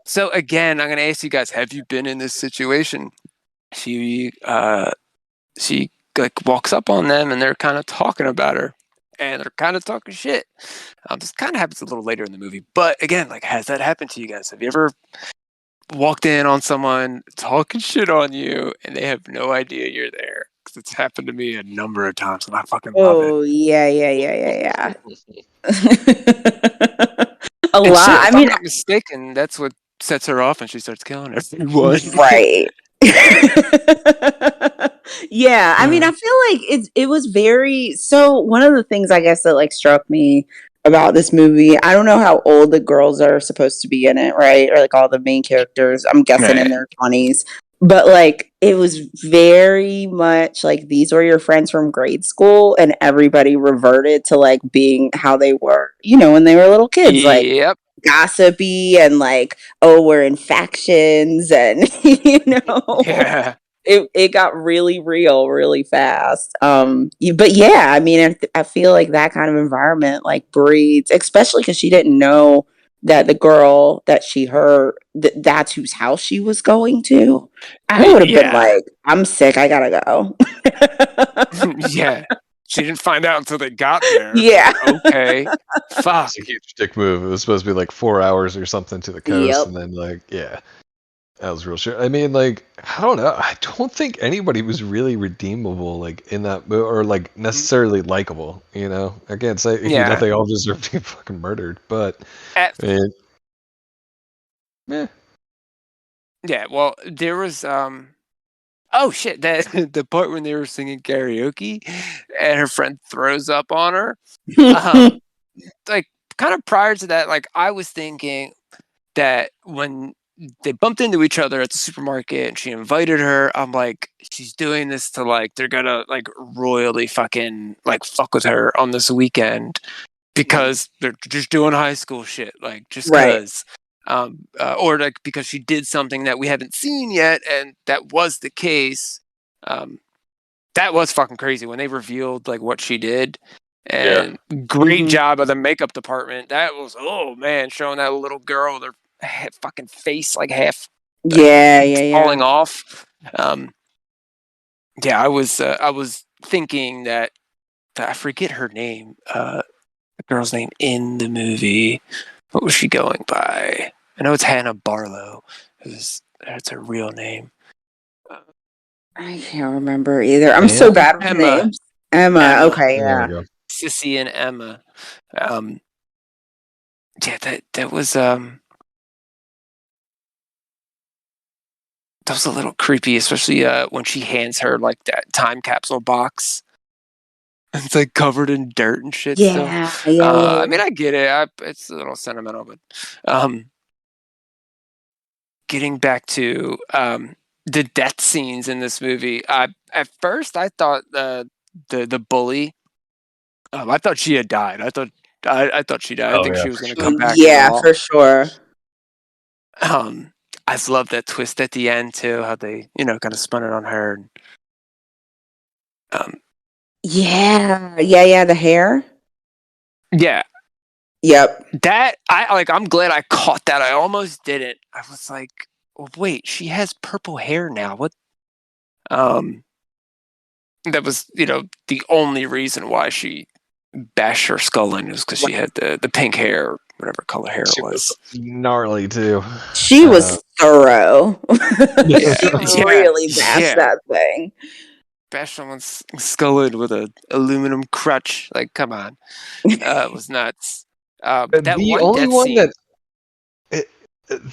Speaker 1: So again, I'm gonna ask you guys: have you been in this situation? She like walks up on them, and they're kind of talking about her, and they're kind of talking shit. This kind of happens a little later in the movie, but again, like, has that happened to you guys? Have you ever walked in on someone talking shit on you, and they have no idea you're there? Because it's happened to me a number of times, and I fucking love it.
Speaker 3: Oh, yeah. A
Speaker 1: And
Speaker 3: lot.
Speaker 1: shit,
Speaker 3: I
Speaker 1: if I'm
Speaker 3: mean,
Speaker 1: not mistaken, that's what sets her off, and she starts killing everyone.
Speaker 3: right. Yeah, I mean, I feel like it was very so one of the things I guess that like struck me about this movie, I don't know how old the girls are supposed to be in it, right? Or like all the main characters, I'm guessing in
Speaker 1: Right.
Speaker 3: their 20s. But like it was very much like these were your friends from grade school and everybody reverted to like being how they were, when they were little kids, like
Speaker 1: Yep.
Speaker 3: gossipy and like, oh, we're in factions and
Speaker 1: Yeah.
Speaker 3: it got really real really fast. But yeah, I mean, I feel like that kind of environment like breeds, especially because she didn't know that the girl that she heard, that's whose house she was going to, I would have been
Speaker 1: Yeah.
Speaker 3: like, I'm sick, I gotta go.
Speaker 1: Yeah. She didn't find out until they got there.
Speaker 3: Yeah.
Speaker 1: Like, okay. Fuck.
Speaker 2: It's a huge dick move. It was supposed to be like 4 hours or something to the coast,
Speaker 3: Yep.
Speaker 2: and then like, yeah, that was real shit. I mean, like, I don't know. I don't think anybody was really redeemable, like in that or like necessarily likable. You know, I can't say they all deserve to get fucking murdered, but
Speaker 1: At,
Speaker 2: I mean, yeah.
Speaker 1: Yeah, well, there was oh shit, that the part when they were singing karaoke and her friend throws up on her. Like kind of prior to that, like I was thinking that when they bumped into each other at the supermarket and she invited her, I'm like, she's doing this to like they're gonna like royally fucking like fuck with her on this weekend because they're just doing high school shit, like just
Speaker 3: Right.
Speaker 1: because. Or like because she did something that we haven't seen yet, and that was the case. That was fucking crazy when they revealed like what she did, and great job of the makeup department. That was showing that little girl with her fucking face like half falling off. Yeah, I was thinking that I forget her name, the girl's name in the movie. What was she going by? I know it's Hannah Barlow. That's her real name.
Speaker 3: I can't remember either. I'm so bad with names. Emma. Okay, yeah.
Speaker 1: Sissy and Emma. Yeah, that was a little creepy, especially when she hands her like that time capsule box. It's like covered in dirt and shit still. I mean, I get it. It's a little sentimental, but getting back to the death scenes in this movie. At first, I thought the bully. I thought she had died. I thought she died. I think she was going to come back.
Speaker 3: Yeah, for sure.
Speaker 1: I just love that twist at the end too. How they kind of spun it on her.
Speaker 3: Yeah. The hair.
Speaker 1: Yeah.
Speaker 3: Yep.
Speaker 1: That I'm glad I caught that. I almost didn't. I was like, oh, wait, she has purple hair now. What? That was the only reason why she bashed her skull in was because she had the pink hair, whatever color hair it was.
Speaker 2: Gnarly too.
Speaker 3: She was thorough.
Speaker 1: Yeah.
Speaker 3: Really bashed that thing.
Speaker 1: Bash someone's skull in with an aluminum crutch. Like, come on. It was nuts.
Speaker 2: The only one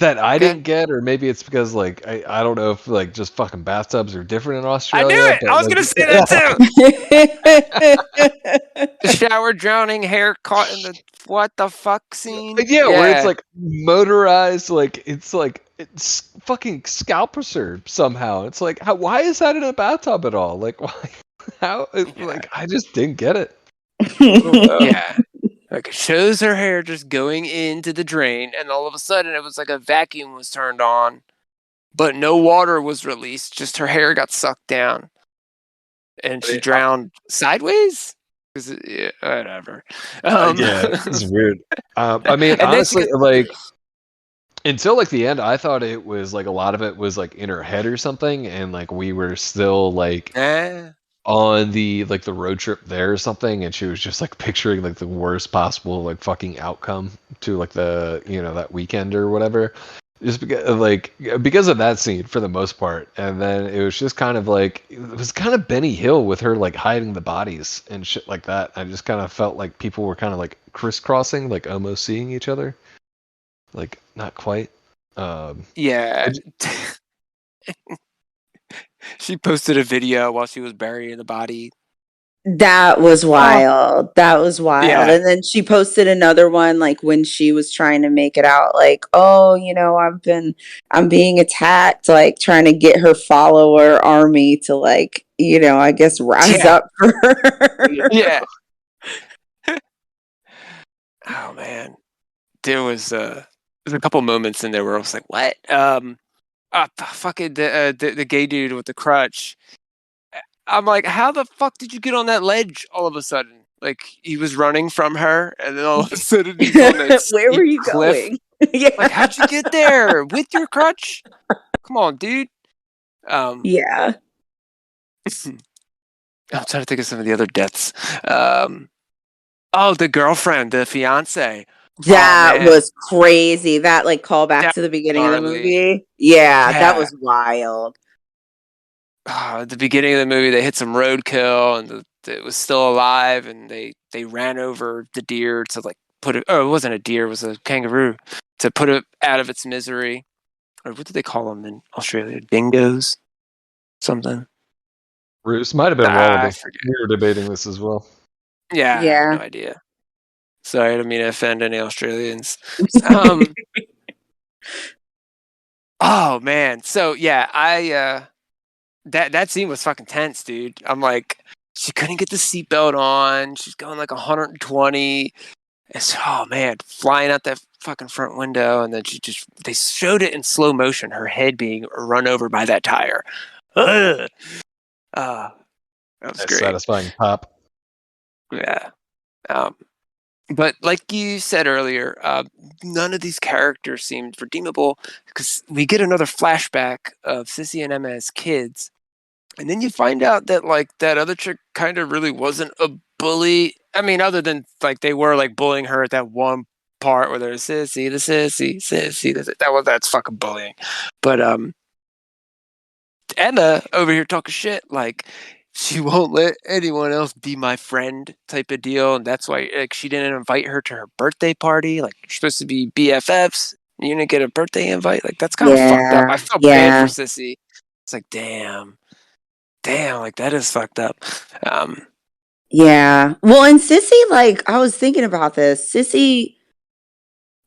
Speaker 2: that I didn't get, or maybe it's because like I don't know if like just fucking bathtubs are different in Australia.
Speaker 1: I knew it. I was gonna say that too. Shower drowning, hair caught in the what the fuck scene.
Speaker 2: Yeah, where it's like motorized, like it's fucking scalp preserve somehow. It's like why is that in a bathtub at all? Like why? How? Like I just didn't get it.
Speaker 1: Yeah. Like it shows her hair just going into the drain, and all of a sudden it was like a vacuum was turned on, but no water was released. Just her hair got sucked down, and she drowned sideways. Whatever.
Speaker 2: Yeah, it's weird. I mean, honestly, like until like the end, I thought it was like a lot of it was like in her head or something, and like we were still like. On the like the road trip there or something, and she was just like picturing like the worst possible like fucking outcome to like the that weekend or whatever, just because of that scene for the most part. And then it was just kind of like it was kind of Benny Hill with her like hiding the bodies and shit like that. I just kind of felt like people were kind of like crisscrossing, like almost seeing each other, like not quite.
Speaker 1: Yeah. She posted a video while she was burying the body.
Speaker 3: That was wild. Yeah. And then she posted another one like when she was trying to make it out like, oh, I'm being attacked, like trying to get her follower army to like, I guess rise up for her.
Speaker 1: Yeah. Oh man. There was a couple moments in there where I was like, what? Fucking the gay dude with the crutch. I'm like, how the fuck did you get on that ledge all of a sudden? Like he was running from her, and then all of a sudden he's on that
Speaker 3: Where were
Speaker 1: steep
Speaker 3: you
Speaker 1: cliff.
Speaker 3: going? Yeah.
Speaker 1: Like, how'd you get there with your crutch? Come on, dude.
Speaker 3: Yeah.
Speaker 1: I'm trying to think of some of the other deaths. Oh, the girlfriend, the fiance. Oh
Speaker 3: That
Speaker 1: man,
Speaker 3: was crazy. That like call back
Speaker 1: that
Speaker 3: to the beginning of the
Speaker 1: gnarly.
Speaker 3: movie. Yeah, that
Speaker 1: Yeah.
Speaker 3: was wild.
Speaker 1: At the beginning of the movie, they hit some roadkill, and it was still alive, and they ran over the deer to like put it. Oh, it wasn't a deer; it was a kangaroo to put it out of its misery. Or what do they call them in Australia? Dingoes, something.
Speaker 2: Bruce might have been
Speaker 1: I
Speaker 2: wallaby.
Speaker 1: forget.
Speaker 2: We were debating this as well.
Speaker 1: Yeah, I have no
Speaker 3: Yeah.
Speaker 1: idea. Sorry, I don't mean to offend any Australians. Um, oh man, so yeah, that scene was fucking tense, dude. I'm like, she couldn't get the seatbelt on. She's going like 120. It's oh man, flying out that fucking front window, and then they showed it in slow motion, her head being run over by that tire. Ugh. That was
Speaker 2: A
Speaker 1: great.
Speaker 2: satisfying pop.
Speaker 1: Yeah. Um, but like you said earlier, none of these characters seemed redeemable because we get another flashback of Sissy and Emma as kids, and then you find out that like that other chick kind of really wasn't a bully. I mean, other than like they were like bullying her at that one part where there's sissy. That's fucking bullying. But Emma over here talking shit like she won't let anyone else be my friend type of deal, and that's why like she didn't invite her to her birthday party. Like you're supposed to be BFFs, and you didn't get a birthday invite. Like that's kind of fucked up. I
Speaker 3: Yeah.
Speaker 1: felt bad for
Speaker 3: Yeah.
Speaker 1: Sissy. It's like damn, like that is fucked up. Um,
Speaker 3: Yeah. Well, and Sissy, like, I was thinking about this. Sissy,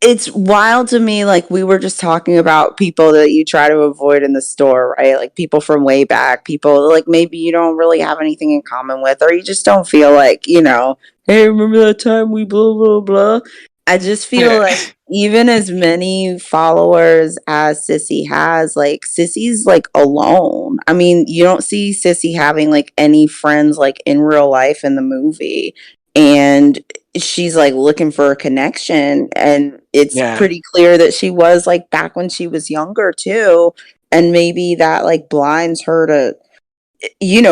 Speaker 3: it's wild to me, like, we were just talking about people that you try to avoid in the store, right? Like, people from way back, people, like, maybe you don't really have anything in common with, or you just don't feel like, hey, remember that time we blah, blah, blah? I just feel
Speaker 1: yeah,
Speaker 3: like even as many followers as Sissy has, like, Sissy's, like, alone. I mean, you don't see Sissy having, like, any friends, like, in real life in the movie. And she's like looking for a connection, and it's
Speaker 1: yeah,
Speaker 3: pretty clear that she was like back when she was younger too, and maybe that like blinds her to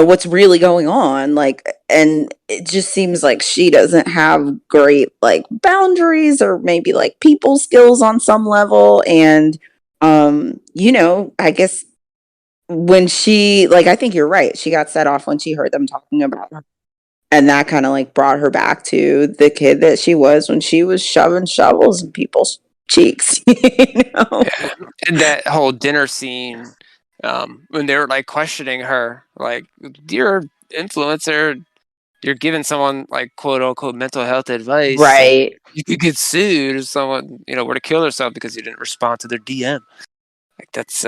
Speaker 3: what's really going on, like, and it just seems like she doesn't have great like boundaries or maybe like people skills on some level. And I guess when she, like, I think you're right, she got set off when she heard them talking about her, and that kind of like brought her back to the kid that she was when she was shoving shovels in people's cheeks,
Speaker 1: yeah. And that whole dinner scene, when they were like questioning her, like you're an influencer, you're giving someone like quote unquote mental health advice, like
Speaker 3: Right.
Speaker 1: you could get sued if someone were to kill herself because you didn't respond to their DM. Like that's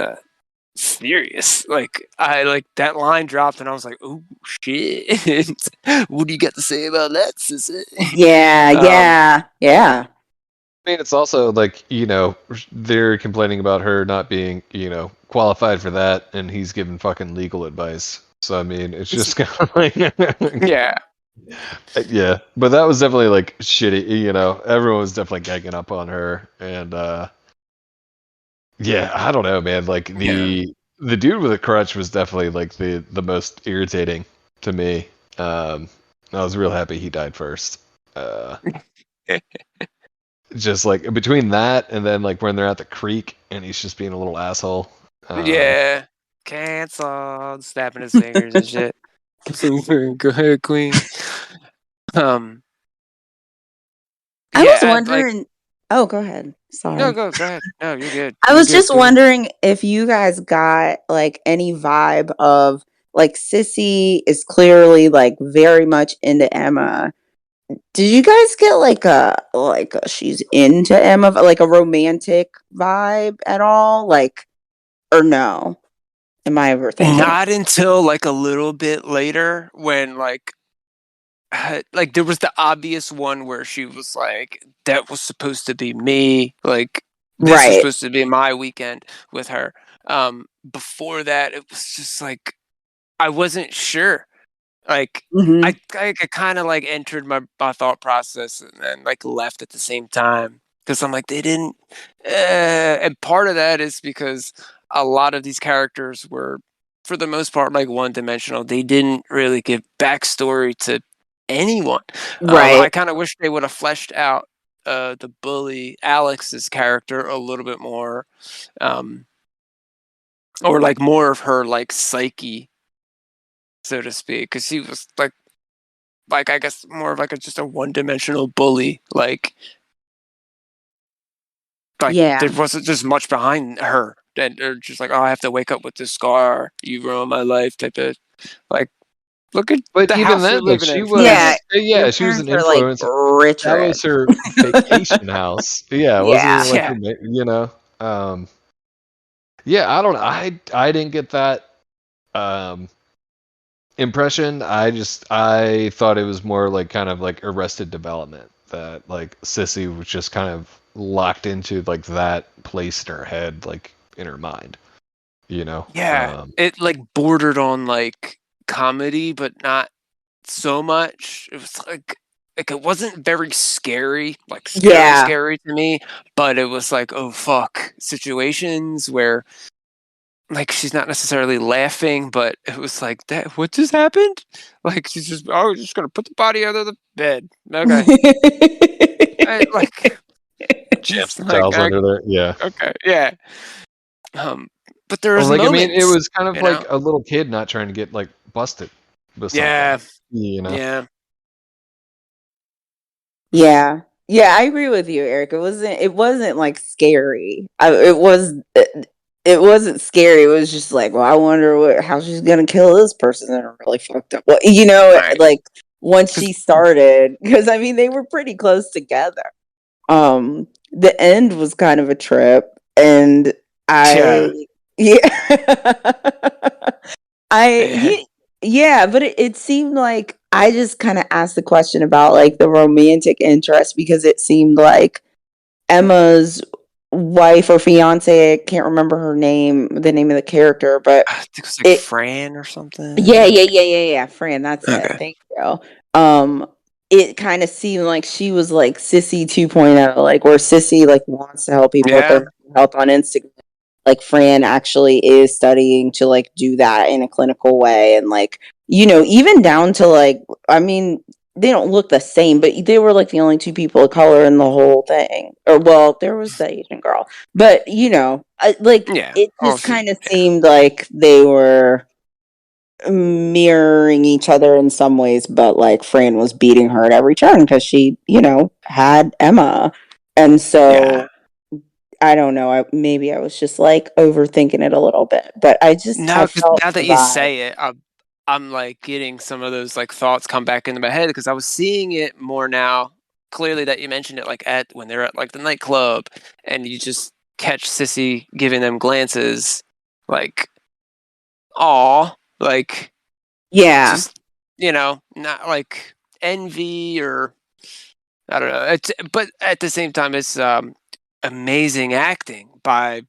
Speaker 1: serious. Like I like that line dropped, and I was like, oh shit. What do you got to say about that, sissy?
Speaker 3: Yeah,
Speaker 1: um,
Speaker 3: yeah, yeah.
Speaker 2: I mean, it's also like, they're complaining about her not being, qualified for that, and he's giving fucking legal advice. So, I mean, it's just kind of like,
Speaker 1: yeah,
Speaker 2: yeah. But that was definitely like shitty, everyone was definitely gagging up on her. And, yeah, I don't know, man. Like,
Speaker 1: yeah.
Speaker 2: the dude with a crutch was definitely like the most irritating to me. I was real happy he died first. Just like between that and then like when they're at the creek and he's just being a little asshole.
Speaker 1: Yeah, canceled, snapping his fingers and shit. Go ahead, Queen. Um,
Speaker 3: I was
Speaker 1: yeah, like
Speaker 3: wondering. Oh, go ahead.
Speaker 1: no,
Speaker 3: Sorry.
Speaker 1: go ahead. No, you're good.
Speaker 3: I
Speaker 1: You're
Speaker 3: was
Speaker 1: good,
Speaker 3: just
Speaker 1: Queen.
Speaker 3: wondering if you guys got like any vibe of, like, Sissy is clearly like very much into Emma. Did you guys get like a she's into Emma, like a romantic vibe at all? Like, or no? Am I overthinking?
Speaker 1: Not until like a little bit later when like there was the obvious one where she was like, that was supposed to be me. Like this was
Speaker 3: Right.
Speaker 1: supposed to be my weekend with her. Before that, it was just like I wasn't sure. Like
Speaker 3: Mhm.
Speaker 1: I kind of like entered my thought process and then like left at the same time because I'm like they didn't. And part of that is because a lot of these characters were, for the most part, like one dimensional. They didn't really give backstory to anyone.
Speaker 3: Right.
Speaker 1: I kind of wish they would have fleshed out the bully Alex's character a little bit more, or like more of her like psyche, so to speak, because she was like I guess more of like just a one-dimensional bully. Like
Speaker 3: Yeah.
Speaker 1: there wasn't just much behind her. And they're just like, oh, I have to wake up with this scar. You ruined my life. Type of like, look at
Speaker 2: But
Speaker 1: the
Speaker 2: even
Speaker 1: house you're
Speaker 2: then, like
Speaker 1: living
Speaker 2: she
Speaker 1: in.
Speaker 3: Yeah.
Speaker 2: was,
Speaker 3: Your
Speaker 2: she was
Speaker 3: parents
Speaker 2: an
Speaker 3: are like
Speaker 2: influence.
Speaker 3: rich,
Speaker 2: That was
Speaker 3: rich.
Speaker 2: her vacation house. Yeah, it wasn't
Speaker 3: Yeah.
Speaker 2: even like
Speaker 1: Yeah,
Speaker 2: you know. Yeah, I don't. I didn't get that impression. I thought it was more like kind of like Arrested Development, that like Sissy was just kind of locked into like that place in her head, like in her mind. You know.
Speaker 1: yeah. It like bordered on like comedy, but not so much. It was like it wasn't very scary, like
Speaker 3: Yeah.
Speaker 1: scary to me, but it was like, oh fuck, situations where like she's not necessarily laughing, but it was like that. What just happened? Like she's just, oh, we're just gonna put the body under the bed. Okay, like
Speaker 2: Jams
Speaker 1: just
Speaker 2: the
Speaker 1: like
Speaker 2: towels under there. Yeah.
Speaker 1: okay, yeah. Um, but
Speaker 2: Well,
Speaker 1: there's
Speaker 2: like I mean, it
Speaker 1: moments,
Speaker 2: was kind of
Speaker 1: you
Speaker 2: like
Speaker 1: know.
Speaker 2: a little kid not trying to get like busted with something.
Speaker 1: Yeah,
Speaker 2: You know.
Speaker 1: yeah,
Speaker 3: Yeah. Yeah, I agree with you, Eric. It wasn't like scary. It wasn't scary. It was just like, well, I wonder how she's gonna kill this person in a really fucked up way.
Speaker 1: right.
Speaker 3: Like once
Speaker 1: 'Cause-
Speaker 3: she started, because I mean they were pretty close together. The end was kind of a trip, and
Speaker 1: yeah,
Speaker 3: I yeah. I
Speaker 1: yeah,
Speaker 3: yeah, yeah, but it seemed like I just kind of asked the question about like the romantic interest because it seemed like Emma's wife or fiance, I can't remember the name of the character, but
Speaker 1: I think it was like
Speaker 3: it
Speaker 1: Fran or something.
Speaker 3: yeah, Fran, that's it.
Speaker 1: Okay.
Speaker 3: Thank you. Um it kind of seemed like she was like Sissy 2.0, like where Sissy like wants to help people with their
Speaker 1: Yeah.
Speaker 3: mental health on Instagram. Like Fran actually is studying to like do that in a clinical way, and like even down to like, I mean, they don't look the same, but they were like the only two people of color in the whole thing. Or well, there was the Asian girl, but like
Speaker 1: Yeah.
Speaker 3: it
Speaker 1: Oh,
Speaker 3: just
Speaker 1: she,
Speaker 3: kind of
Speaker 1: yeah.
Speaker 3: seemed like they were mirroring each other in some ways, but like Fran was beating her at every turn because she, had Emma. And
Speaker 1: Yeah.
Speaker 3: so I don't know. Maybe I was just like overthinking it a little bit, but I
Speaker 1: No, because
Speaker 3: felt
Speaker 1: now
Speaker 3: the
Speaker 1: that you
Speaker 3: vibe.
Speaker 1: say it, I'm like getting some of those like thoughts come back into my head because I was seeing it more now. Clearly, that you mentioned it, like at when they're at like the nightclub, and you just catch Sissy giving them glances, like, aw, like
Speaker 3: Yeah.
Speaker 1: just not like envy or I don't know. It's but at the same time, it's amazing acting by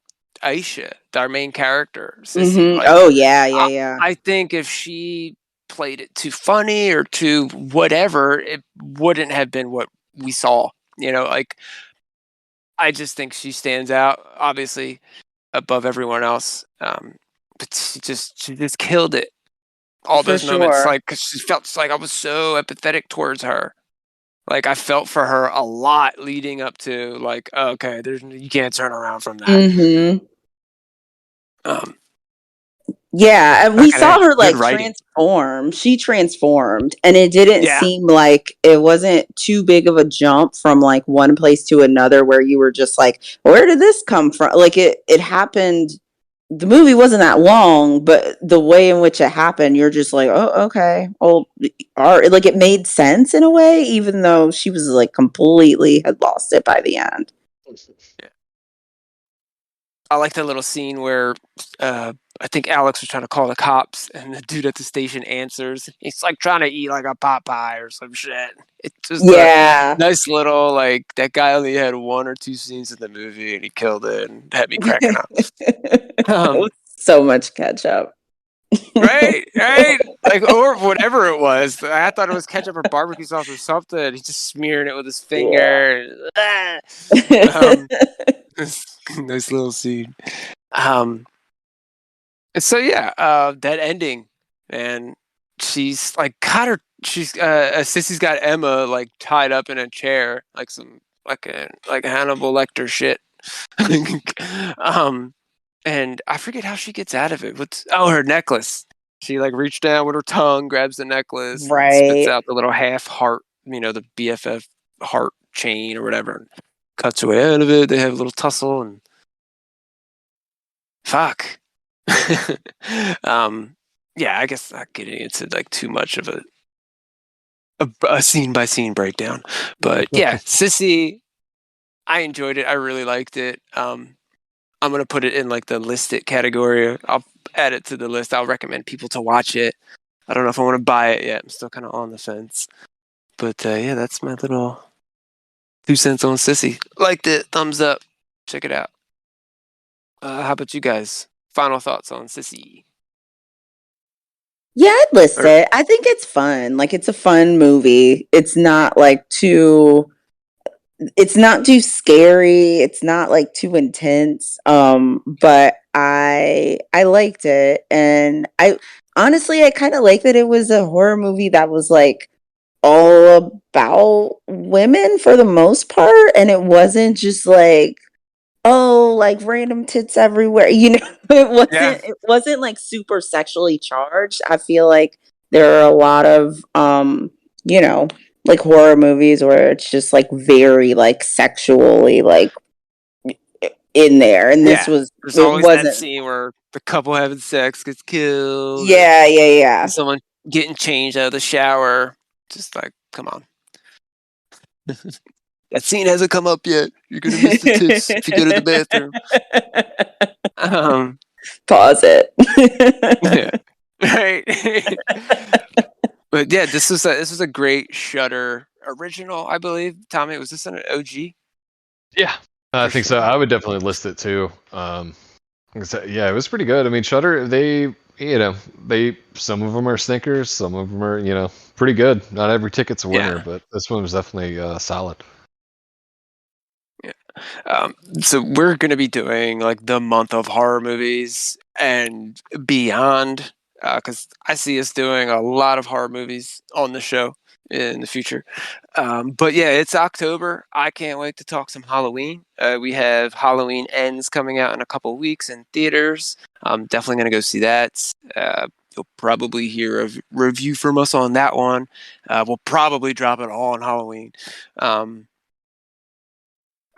Speaker 1: Aisha, our main character, Sissy. Like,
Speaker 3: Oh yeah, yeah,
Speaker 1: I,
Speaker 3: yeah.
Speaker 1: I think if she played it too funny or too whatever, it wouldn't have been what we saw. Like I just think she stands out, obviously above everyone else. But she just killed it. All
Speaker 3: For
Speaker 1: those moments,
Speaker 3: sure.
Speaker 1: like 'cause she felt like I was so empathetic towards her. Like I felt for her a lot leading up to like, okay, you can't turn around from that.
Speaker 3: Mhm.
Speaker 1: Um,
Speaker 3: Yeah, and we
Speaker 1: okay,
Speaker 3: saw
Speaker 1: hey,
Speaker 3: her
Speaker 1: good
Speaker 3: like
Speaker 1: writing.
Speaker 3: transform. She transformed, and it didn't
Speaker 1: Yeah,
Speaker 3: seem like it wasn't too big of a jump from like one place to another where you were just like, where did this come from? Like it happened. The movie wasn't that long, but the way in which it happened, you're just like, oh, okay. Well, like it made sense in a way, even though she was like completely had lost it by the end.
Speaker 1: yeah. I like the little scene where I think Alex was trying to call the cops, and the dude at the station answers. He's like trying to eat like a pot pie or some shit. It's just a
Speaker 3: Yeah.
Speaker 1: nice little like that guy only had one or two scenes in the movie, and he killed it and had me cracking up.
Speaker 3: It was
Speaker 1: Um,
Speaker 3: so much ketchup.
Speaker 1: right, right, like or whatever it was. I thought it was ketchup or barbecue sauce or something. He's just smearing it with his finger. Ah. Nice little scene. So yeah, that ending, and she's like got her. She's Sissy's got Emma like tied up in a chair, like some like a Hannibal Lecter shit. And I forget how she gets out of it. Her necklace. She like reached down with her tongue, grabs the necklace, and spits
Speaker 3: Right.
Speaker 1: out the little half heart, the BFF heart chain or whatever, and cuts away out of it. They have a little tussle and fuck. Yeah, I guess not getting into like too much of a scene by scene breakdown, but yeah, Sissy, I enjoyed it. I really liked it. I'm gonna put it in like the listed category. I'll add it to the list. I'll recommend people to watch it. I don't know if I want to buy it yet. I'm still kind of on the fence, but yeah, that's my little 2 cents on Sissy. Liked it. Thumbs up. Check it out. How about you guys? Final thoughts on Sissy?
Speaker 3: Yeah, I'd list
Speaker 1: Or-
Speaker 3: it. I think it's fun. Like it's a fun movie. It's not like too it's not too scary. It's not like too intense. But I liked it, and I honestly I kind of like that it was a horror movie that was like all about women for the most part, and it wasn't just like like random tits everywhere.
Speaker 1: Yeah.
Speaker 3: It wasn't like super sexually charged. I feel like there are a lot of you know, like horror movies where it's just like very like sexually like in there, and this
Speaker 1: Yeah.
Speaker 3: was
Speaker 1: There's
Speaker 3: it
Speaker 1: always that
Speaker 3: wasn't.
Speaker 1: scene where the couple having sex gets killed, or
Speaker 3: Yeah.
Speaker 1: someone getting changed out of the shower. Just like, come on. That scene hasn't come up yet. You're gonna miss the tits if you go to the bathroom.
Speaker 3: Pause it.
Speaker 1: Yeah. Right. But yeah, this was a great Shudder original, I believe. Tommy, was this an OG?
Speaker 2: Yeah, I
Speaker 1: For
Speaker 2: think so.
Speaker 1: sure.
Speaker 2: I would definitely list it too. Yeah, it was pretty good. I mean, Shudder, they some of them are stinkers, some of them are pretty good. Not every ticket's a winner,
Speaker 1: Yeah.
Speaker 2: but this one was definitely solid.
Speaker 1: So we're gonna be doing like the month of horror movies and beyond, because I see us doing a lot of horror movies on the show in the future. But yeah, it's October. I can't wait to talk some Halloween. We have Halloween Ends coming out in a couple weeks in theaters. I'm definitely gonna go see that. You'll probably hear a review from us on that one. We'll probably drop it all on Halloween.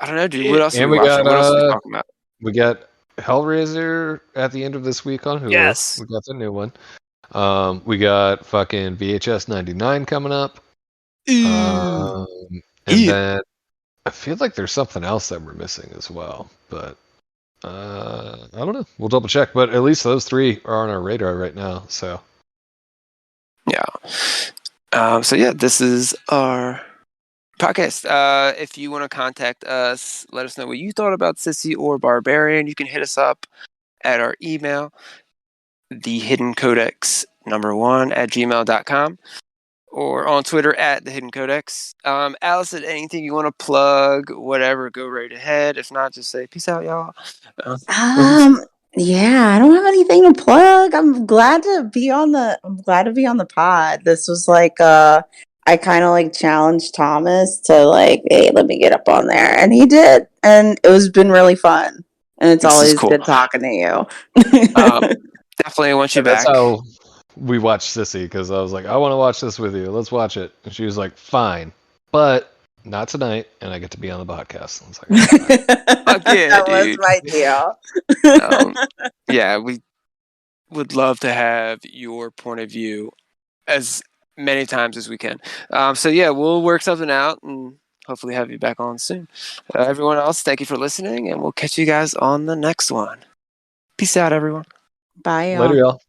Speaker 1: I don't know, dude. What else are
Speaker 2: And
Speaker 1: we
Speaker 2: we
Speaker 1: watching?
Speaker 2: got
Speaker 1: What else are we talking about?
Speaker 2: Hellraiser at the end of this week on Hulu.
Speaker 1: Yes.
Speaker 2: We got the new one. We got fucking VHS 99 coming up. And then I feel like there's something else that we're missing as well, but I don't know. We'll double check, but at least those three are on our radar right now. So
Speaker 1: yeah. So yeah, this is our podcast. If you want to contact us, let us know what you thought about Sissy or Barbarian. You can hit us up at our email, thehiddencodex1 @gmail.com, or on Twitter at the Hidden Codex. Allison, anything you want to plug, whatever, go right ahead. If not, just say peace out, y'all.
Speaker 3: Yeah, I don't have anything to plug. I'm glad to be on the pod. This was like I kind of like challenged Thomas to like, hey, let me get up on there, and he did, and been really fun. And it's
Speaker 1: This is
Speaker 3: always
Speaker 1: cool.
Speaker 3: good talking to you.
Speaker 1: Definitely want you
Speaker 2: that's
Speaker 1: back.
Speaker 2: how we watched Sissy, because I was like, I want to watch this with you. Let's watch it. And she was like, fine, but not tonight, and I get to be on the podcast. I was like,
Speaker 1: Fuck yeah,
Speaker 3: That
Speaker 1: dude.
Speaker 3: was my deal.
Speaker 1: Yeah, we would love to have your point of view as many times as we can. So yeah, we'll work something out and hopefully have you back on soon. Everyone else, thank you for listening, and we'll catch you guys on the next one. Peace out, everyone.
Speaker 3: Bye, y'all.
Speaker 2: later, y'all.